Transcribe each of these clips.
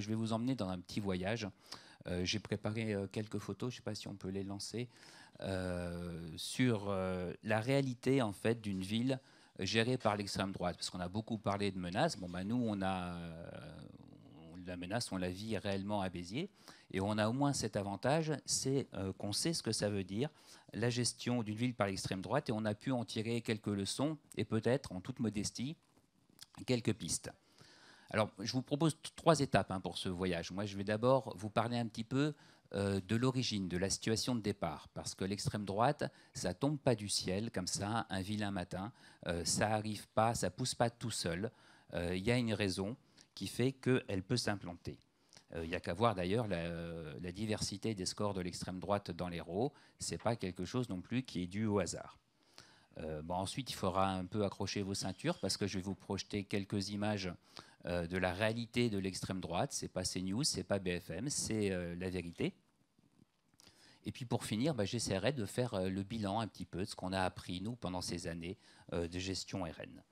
je vais vous emmener dans un petit voyage. J'ai préparé quelques photos, je ne sais pas si on peut les lancer, sur la réalité en fait d'une ville gérée par l'extrême droite. Parce qu'on a beaucoup parlé de menaces. Bon, nous, la menace, on la vit réellement à Béziers. Et on a au moins cet avantage, c'est qu'on sait ce que ça veut dire, la gestion d'une ville par l'extrême droite, et on a pu en tirer quelques leçons et peut-être, en toute modestie, quelques pistes. Alors, je vous propose 3 étapes pour ce voyage. Moi, je vais d'abord vous parler un petit peu de l'origine, de la situation de départ, parce que l'extrême droite, ça tombe pas du ciel comme ça, un vilain matin. Ça arrive pas, ça pousse pas tout seul. Il y a une raison qui fait qu'elle peut s'implanter. Il n'y a qu'à voir d'ailleurs la diversité des scores de l'extrême droite dans l'Hérault. Ce n'est pas quelque chose non plus qui est dû au hasard. Ensuite, il faudra un peu accrocher vos ceintures parce que je vais vous projeter quelques images de la réalité de l'extrême droite. Ce n'est pas CNews, ce n'est pas BFM, c'est la vérité. Et puis pour finir, j'essaierai de faire le bilan un petit peu de ce qu'on a appris, nous, pendant ces années de gestion RN.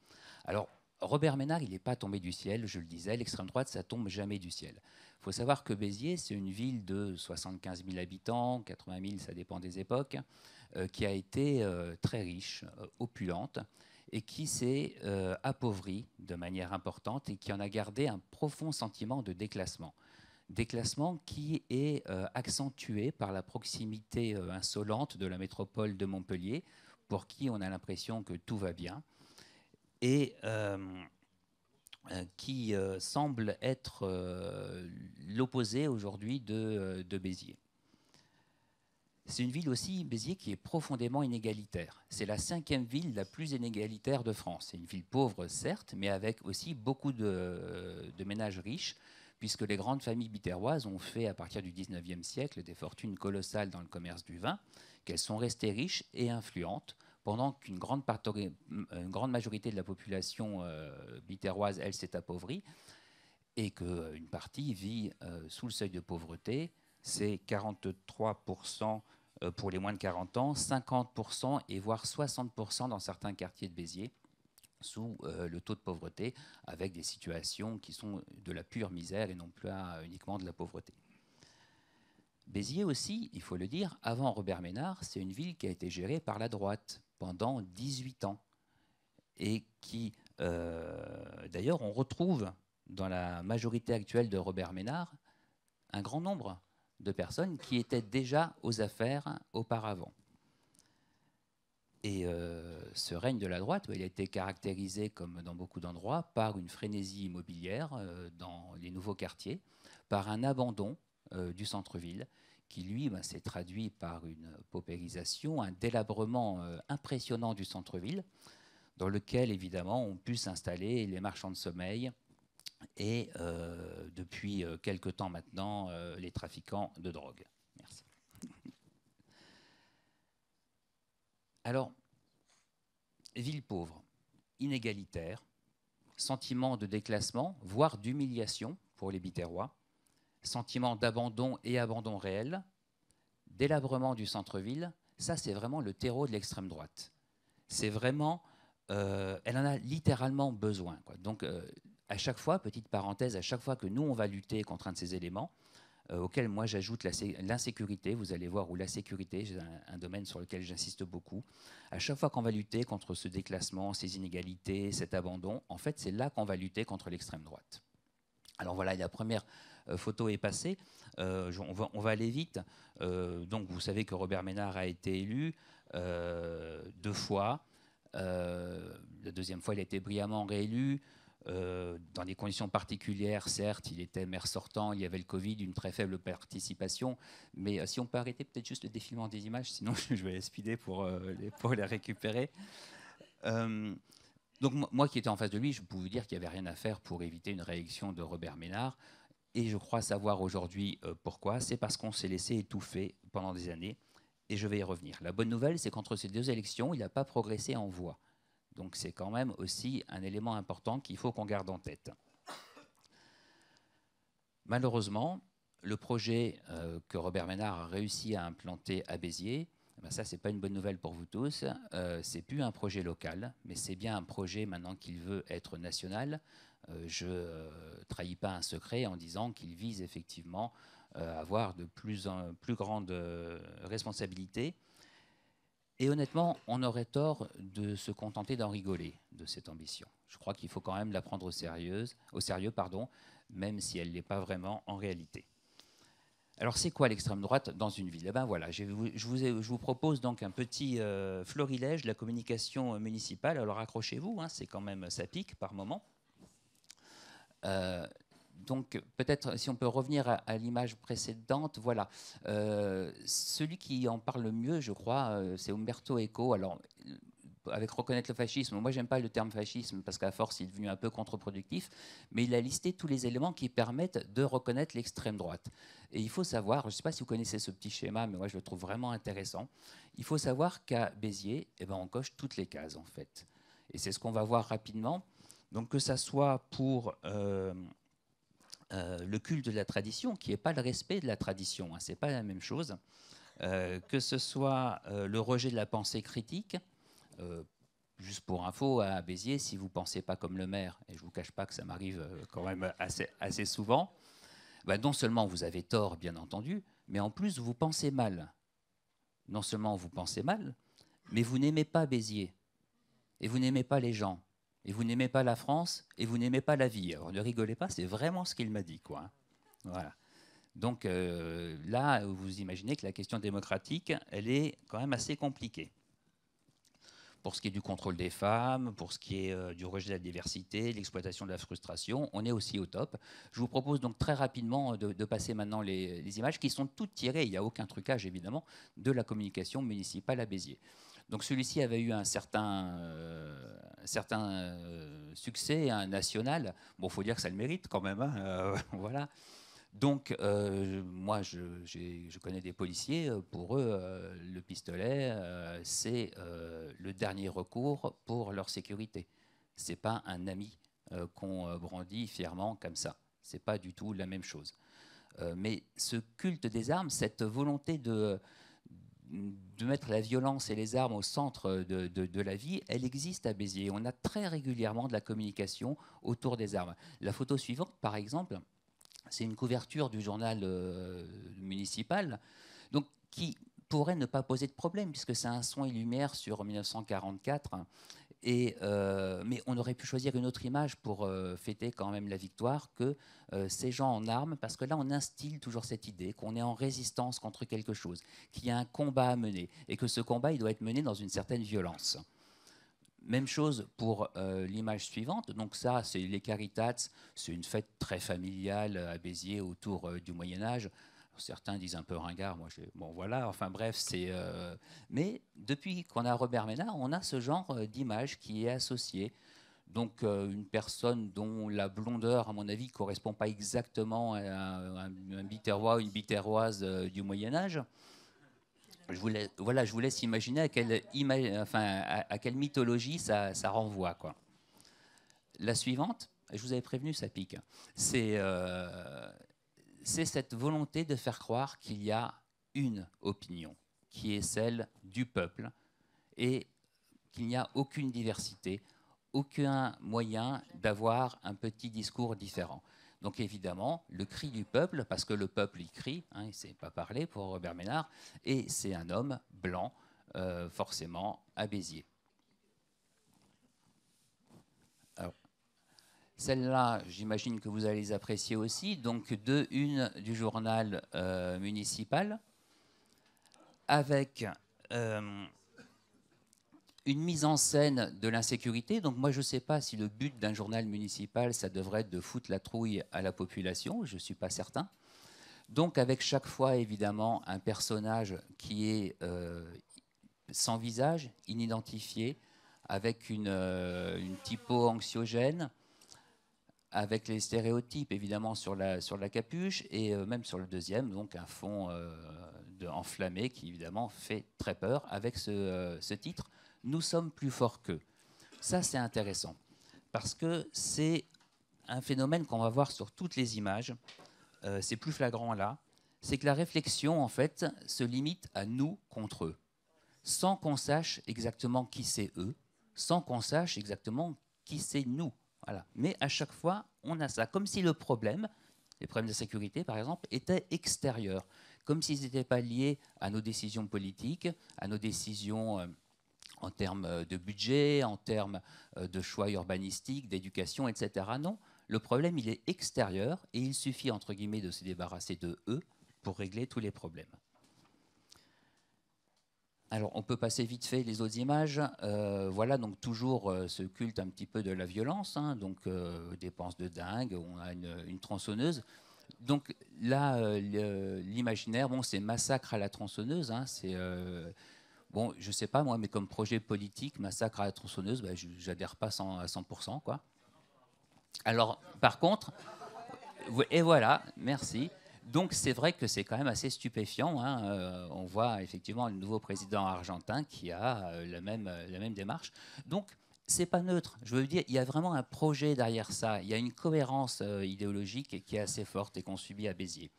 Alors, Robert Ménard, il n'est pas tombé du ciel, je le disais, l'extrême droite, ça tombe jamais du ciel. Il faut savoir que Béziers, c'est une ville de 75 000 habitants, 80 000, ça dépend des époques, qui a été très riche, opulente, et qui s'est appauvrie de manière importante et qui en a gardé un profond sentiment de déclassement. Déclassement qui est accentué par la proximité insolente de la métropole de Montpellier, pour qui on a l'impression que tout va bien, et qui semble être l'opposé aujourd'hui de Béziers. C'est une ville aussi, Béziers, qui est profondément inégalitaire. C'est la 5e ville la plus inégalitaire de France. C'est une ville pauvre, certes, mais avec aussi beaucoup de ménages riches, puisque les grandes familles biterroises ont fait, à partir du 19e siècle, des fortunes colossales dans le commerce du vin, qu'elles sont restées riches et influentes, pendant qu'une grande majorité de la population biterroise, elle, s'est appauvrie, et qu'une partie vit sous le seuil de pauvreté. C'est 43% pour les moins de 40 ans, 50% et voire 60% dans certains quartiers de Béziers, sous le taux de pauvreté, avec des situations qui sont de la pure misère et non plus uniquement de la pauvreté. Béziers aussi, il faut le dire, avant Robert Ménard, c'est une ville qui a été gérée par la droite pendant 18 ans. Et qui, d'ailleurs, on retrouve dans la majorité actuelle de Robert Ménard un grand nombre de personnes qui étaient déjà aux affaires auparavant. Et ce règne de la droite, il a été caractérisé, comme dans beaucoup d'endroits, par une frénésie immobilière dans les nouveaux quartiers, par un abandon du centre-ville, qui, lui, s'est traduit par une paupérisation, un délabrement impressionnant du centre-ville, dans lequel, évidemment, ont pu s'installer les marchands de sommeil et, depuis quelque temps maintenant, les trafiquants de drogue. Merci. Alors, ville pauvre, inégalitaire, sentiment de déclassement, voire d'humiliation pour les Biterrois, sentiment d'abandon et abandon réel, délabrement du centre-ville, ça c'est vraiment le terreau de l'extrême droite. C'est vraiment, elle en a littéralement besoin, quoi. Donc à chaque fois, petite parenthèse, à chaque fois que nous on va lutter contre un de ces éléments, auquel moi j'ajoute l'insécurité, vous allez voir, ou la sécurité, c'est un domaine sur lequel j'insiste beaucoup. À chaque fois qu'on va lutter contre ce déclassement, ces inégalités, cet abandon, en fait c'est là qu'on va lutter contre l'extrême droite. Alors voilà, la première photo est passée. On va aller vite. Donc vous savez que Robert Ménard a été élu 2 fois. La deuxième fois, il a été brillamment réélu. Dans des conditions particulières, certes, il était maire sortant, il y avait le Covid, une très faible participation, mais si on peut arrêter peut-être juste le défilement des images, sinon je vais les speeder pour les récupérer. Donc moi qui étais en face de lui, je peux vous dire qu'il n'y avait rien à faire pour éviter une réélection de Robert Ménard, et je crois savoir aujourd'hui pourquoi. C'est parce qu'on s'est laissé étouffer pendant des années, et je vais y revenir. La bonne nouvelle, c'est qu'entre ces 2 élections, il n'a pas progressé en voix. Donc c'est quand même aussi un élément important qu'il faut qu'on garde en tête. Malheureusement, le projet que Robert Ménard a réussi à implanter à Béziers, ça c'est pas une bonne nouvelle pour vous tous, c'est plus un projet local, mais c'est bien un projet maintenant qu'il veut être national. Je trahis pas un secret en disant qu'il vise effectivement à avoir de plus grandes responsabilités. Et honnêtement, on aurait tort de se contenter d'en rigoler de cette ambition. Je crois qu'il faut quand même la prendre au sérieux, même si elle n'est pas vraiment en réalité. Alors, c'est quoi l'extrême droite dans une ville? Eh ben voilà, je vous propose donc un petit florilège de la communication municipale. Alors, accrochez-vous, hein, c'est quand même, ça pique par moment. Donc, peut-être, si on peut revenir à l'image précédente, voilà. Celui qui en parle le mieux, je crois, c'est Umberto Eco. Alors, avec reconnaître le fascisme, moi, j'aime pas le terme fascisme parce qu'à force, il est devenu un peu contre-productif, mais il a listé tous les éléments qui permettent de reconnaître l'extrême droite. Et il faut savoir, je ne sais pas si vous connaissez ce petit schéma, mais moi, je le trouve vraiment intéressant. Il faut savoir qu'à Béziers, eh ben, on coche toutes les cases, en fait. Et c'est ce qu'on va voir rapidement. Donc, que ça soit pour le culte de la tradition, qui n'est pas le respect de la tradition, hein, ce n'est pas la même chose, que ce soit le rejet de la pensée critique. Juste pour info, à Béziers, si vous ne pensez pas comme le maire, et je ne vous cache pas que ça m'arrive quand même assez souvent, bah non seulement vous avez tort, bien entendu, mais en plus vous pensez mal. Non seulement vous pensez mal, mais vous n'aimez pas Béziers, et vous n'aimez pas les gens, et vous n'aimez pas la France, et vous n'aimez pas la vie. Alors ne rigolez pas, c'est vraiment ce qu'il m'a dit, quoi. Voilà. Donc là, vous imaginez que la question démocratique, elle est quand même assez compliquée. Pour ce qui est du contrôle des femmes, pour ce qui est du rejet de la diversité, l'exploitation de la frustration, on est aussi au top. Je vous propose donc très rapidement de passer maintenant les images qui sont toutes tirées, il n'y a aucun trucage évidemment, de la communication municipale à Béziers. Donc celui-ci avait eu un certain succès national. Bon, il faut dire que ça le mérite quand même. Hein, voilà. Donc, moi, je connais des policiers. Pour eux, le pistolet, c'est le dernier recours pour leur sécurité. Ce n'est pas un ami qu'on brandit fièrement comme ça. Ce n'est pas du tout la même chose. Mais ce culte des armes, cette volonté de mettre la violence et les armes au centre de la vie, elle existe à Béziers. On a très régulièrement de la communication autour des armes. La photo suivante, par exemple, c'est une couverture du journal municipal, donc qui pourrait ne pas poser de problème, puisque c'est un son et lumière sur 1944. Mais on aurait pu choisir une autre image pour fêter quand même la victoire que ces gens en armes, parce que là, on instille toujours cette idée qu'on est en résistance contre quelque chose, qu'il y a un combat à mener, et que ce combat, il doit être mené dans une certaine violence. Même chose pour l'image suivante. Donc ça, c'est les Caritats. C'est une fête très familiale à Béziers autour du Moyen-Âge. Certains disent un peu ringard. Moi, bon, voilà. Enfin bref, c'est. Mais depuis qu'on a Robert Ménard, on a ce genre d'image qui est associé. Donc une personne dont la blondeur, à mon avis, correspond pas exactement à un Biterrois ou une Biterroise du Moyen-Âge. Je vous laisse imaginer à quelle mythologie ça renvoie, quoi. La suivante, je vous avais prévenu, ça pique. C'est cette volonté de faire croire qu'il y a une opinion, qui est celle du peuple, et qu'il n'y a aucune diversité, aucun moyen d'avoir un petit discours différent. Donc évidemment, le cri du peuple, parce que le peuple y crie, hein, il ne sait pas parler pour Robert Ménard, et c'est un homme blanc, forcément, à Béziers. Celle-là, j'imagine que vous allez les apprécier aussi. Donc, de une du journal municipal, avec une mise en scène de l'insécurité. Donc moi, je ne sais pas si le but d'un journal municipal, ça devrait être de foutre la trouille à la population. Je ne suis pas certain. Donc avec chaque fois, évidemment, un personnage qui est sans visage, inidentifié, avec une typo anxiogène, avec les stéréotypes, évidemment, sur la capuche, et même sur le deuxième, donc un fond enflammé qui, évidemment, fait très peur, avec ce titre « Nous sommes plus forts qu'eux ». Ça, c'est intéressant, parce que c'est un phénomène qu'on va voir sur toutes les images. C'est plus flagrant là. C'est que la réflexion, en fait, se limite à nous contre eux, sans qu'on sache exactement qui c'est eux, sans qu'on sache exactement qui c'est nous, Voilà. Mais à chaque fois, on a ça. Comme si le problème, les problèmes de sécurité par exemple, étaient extérieurs. Comme s'ils n'étaient pas liés à nos décisions politiques, à nos décisions en termes de budget, en termes de choix urbanistiques, d'éducation, etc. Non, le problème, il est extérieur et il suffit, entre guillemets, de se débarrasser de eux pour régler tous les problèmes. Alors, on peut passer vite fait les autres images. Voilà, donc toujours ce culte un petit peu de la violence, hein, donc dépenses de dingue, on a une tronçonneuse. Donc là, l'imaginaire, bon, c'est massacre à la tronçonneuse, hein, c'est... bon, je sais pas moi, mais comme projet politique, massacre à la tronçonneuse, ben, je n'adhère pas à 100%, quoi. Alors, par contre, et voilà, merci. Donc c'est vrai que c'est quand même assez stupéfiant, hein. On voit effectivement le nouveau président argentin qui a la même démarche. Donc c'est pas neutre. Je veux dire, il y a vraiment un projet derrière ça. Il y a une cohérence idéologique qui est assez forte et qu'on subit à Béziers.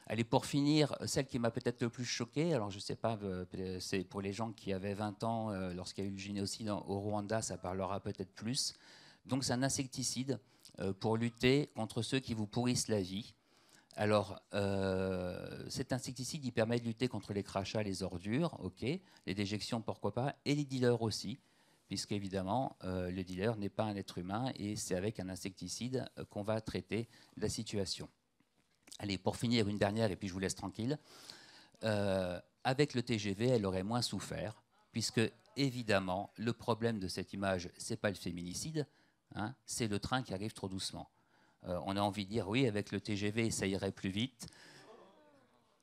Allez, pour finir, celle qui m'a peut-être le plus choqué, alors je ne sais pas, c'est pour les gens qui avaient 20 ans lorsqu'il y a eu le génocide au Rwanda, ça parlera peut-être plus. Donc c'est un insecticide pour lutter contre ceux qui vous pourrissent la vie. Alors, cet insecticide, il permet de lutter contre les crachats, les ordures, ok, les déjections, pourquoi pas, et les dealers aussi, puisqu'évidemment, le dealer n'est pas un être humain et c'est avec un insecticide qu'on va traiter la situation. Allez, pour finir, une dernière, et puis je vous laisse tranquille. Avec le TGV, elle aurait moins souffert, puisque évidemment, le problème de cette image, c'est pas le féminicide, hein, c'est le train qui arrive trop doucement. On a envie de dire, oui, avec le TGV, ça irait plus vite,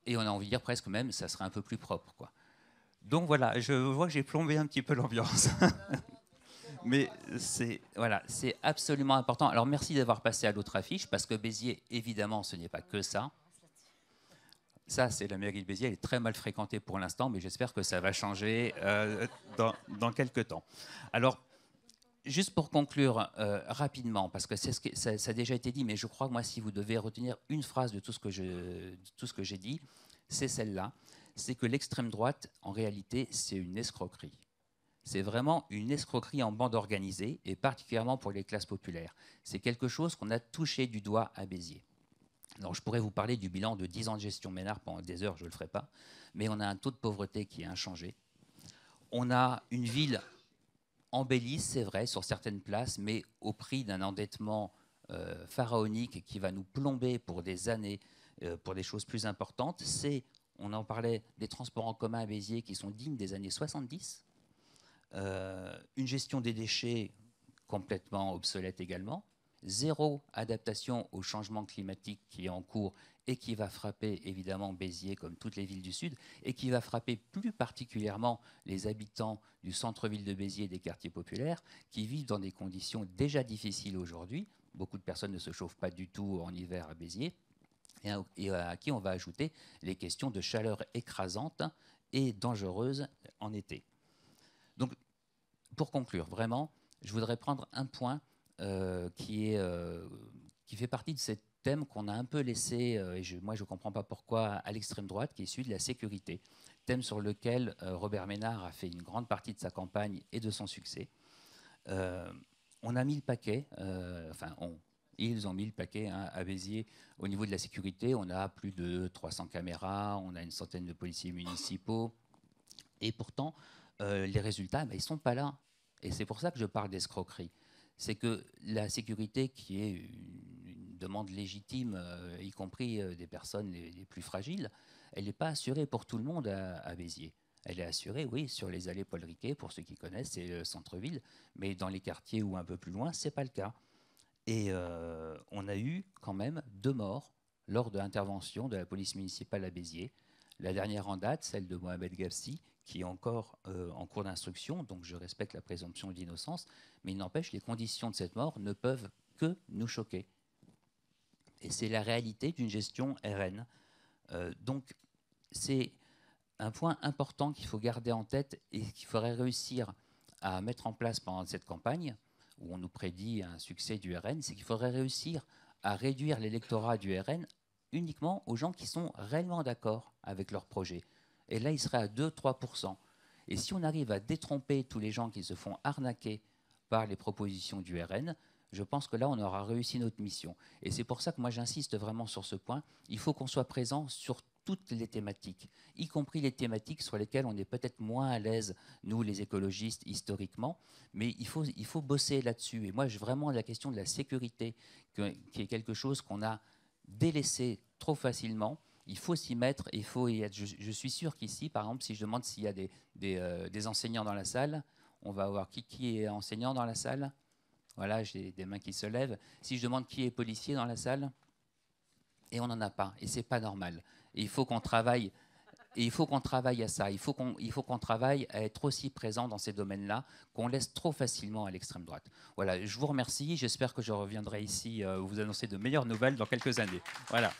et on a envie de dire presque même, ça serait un peu plus propre, quoi. Donc voilà, je vois que j'ai plombé un petit peu l'ambiance. Mais voilà, c'est absolument important. Alors merci d'avoir passé à l'autre affiche, parce que Béziers, évidemment, ce n'est pas que ça. Ça, c'est la mairie de Béziers. Elle est très mal fréquentée pour l'instant, mais j'espère que ça va changer dans quelques temps. Alors, juste pour conclure rapidement, parce que, ça a déjà été dit, mais je crois que moi, si vous devez retenir une phrase de tout ce que j'ai dit, c'est celle-là. C'est que l'extrême droite, en réalité, c'est une escroquerie. C'est vraiment une escroquerie en bande organisée, et particulièrement pour les classes populaires. C'est quelque chose qu'on a touché du doigt à Béziers. Alors, je pourrais vous parler du bilan de 10 ans de gestion Ménard pendant des heures, je ne le ferai pas, mais on a un taux de pauvreté qui est inchangé. On a une ville embellie, c'est vrai, sur certaines places, mais au prix d'un endettement pharaonique qui va nous plomber pour des années, pour des choses plus importantes. On en parlait, des transports en commun à Béziers qui sont dignes des années 70, une gestion des déchets complètement obsolète également, zéro adaptation au changement climatique qui est en cours et qui va frapper évidemment Béziers comme toutes les villes du Sud et qui va frapper plus particulièrement les habitants du centre-ville de Béziers et des quartiers populaires qui vivent dans des conditions déjà difficiles aujourd'hui. Beaucoup de personnes ne se chauffent pas du tout en hiver à Béziers et à qui on va ajouter les questions de chaleur écrasante et dangereuse en été. Donc, pour conclure, vraiment, je voudrais prendre un point qui fait partie de ces thèmes qu'on a un peu laissé, moi je ne comprends pas pourquoi, à l'extrême droite, qui est celui de la sécurité. Thème sur lequel Robert Ménard a fait une grande partie de sa campagne et de son succès. On a mis le paquet, ils ont mis le paquet hein, à Béziers au niveau de la sécurité. On a plus de 300 caméras, on a une centaine de policiers municipaux. Et pourtant, les résultats, ils ne sont pas là. Et c'est pour ça que je parle d'escroquerie. C'est que la sécurité, qui est une demande légitime, y compris des personnes les plus fragiles, elle n'est pas assurée pour tout le monde à Béziers. Elle est assurée, oui, sur les allées Paul Riquet, pour ceux qui connaissent, c'est le centre-ville, mais dans les quartiers ou un peu plus loin, ce n'est pas le cas. Et on a eu quand même 2 morts lors de l'intervention de la police municipale à Béziers. La dernière en date, celle de Mohamed Gafsi, qui est encore en cours d'instruction, donc je respecte la présomption d'innocence, mais il n'empêche, les conditions de cette mort ne peuvent que nous choquer. Et c'est la réalité d'une gestion RN. Donc c'est un point important qu'il faut garder en tête et qu'il faudrait réussir à mettre en place pendant cette campagne, où on nous prédit un succès du RN, c'est qu'il faudrait réussir à réduire l'électorat du RN uniquement aux gens qui sont réellement d'accord avec leur projet. Et là, il serait à 2-3%. Et si on arrive à détromper tous les gens qui se font arnaquer par les propositions du RN, Je pense que là, on aura réussi notre mission. Et c'est pour ça que moi, j'insiste vraiment sur ce point. Il faut qu'on soit présent sur toutes les thématiques, y compris les thématiques sur lesquelles on est peut-être moins à l'aise, nous, les écologistes, historiquement, mais il faut bosser là-dessus. Et moi, vraiment, la question de la sécurité, qui est quelque chose qu'on a délaissé trop facilement, il faut s'y mettre. Il faut y être. Je suis sûr qu'ici, par exemple, si je demande s'il y a des enseignants dans la salle, on va avoir qui est enseignant dans la salle. Voilà, j'ai des mains qui se lèvent. Si je demande qui est policier dans la salle, et on n'en a pas, et c'est pas normal. Et il faut qu'on travaille. Et il faut qu'on travaille à ça. Il faut qu'on travaille à être aussi présent dans ces domaines-là, qu'on laisse trop facilement à l'extrême droite. Voilà, je vous remercie. J'espère que je reviendrai ici vous annoncer de meilleures nouvelles dans quelques années. Voilà.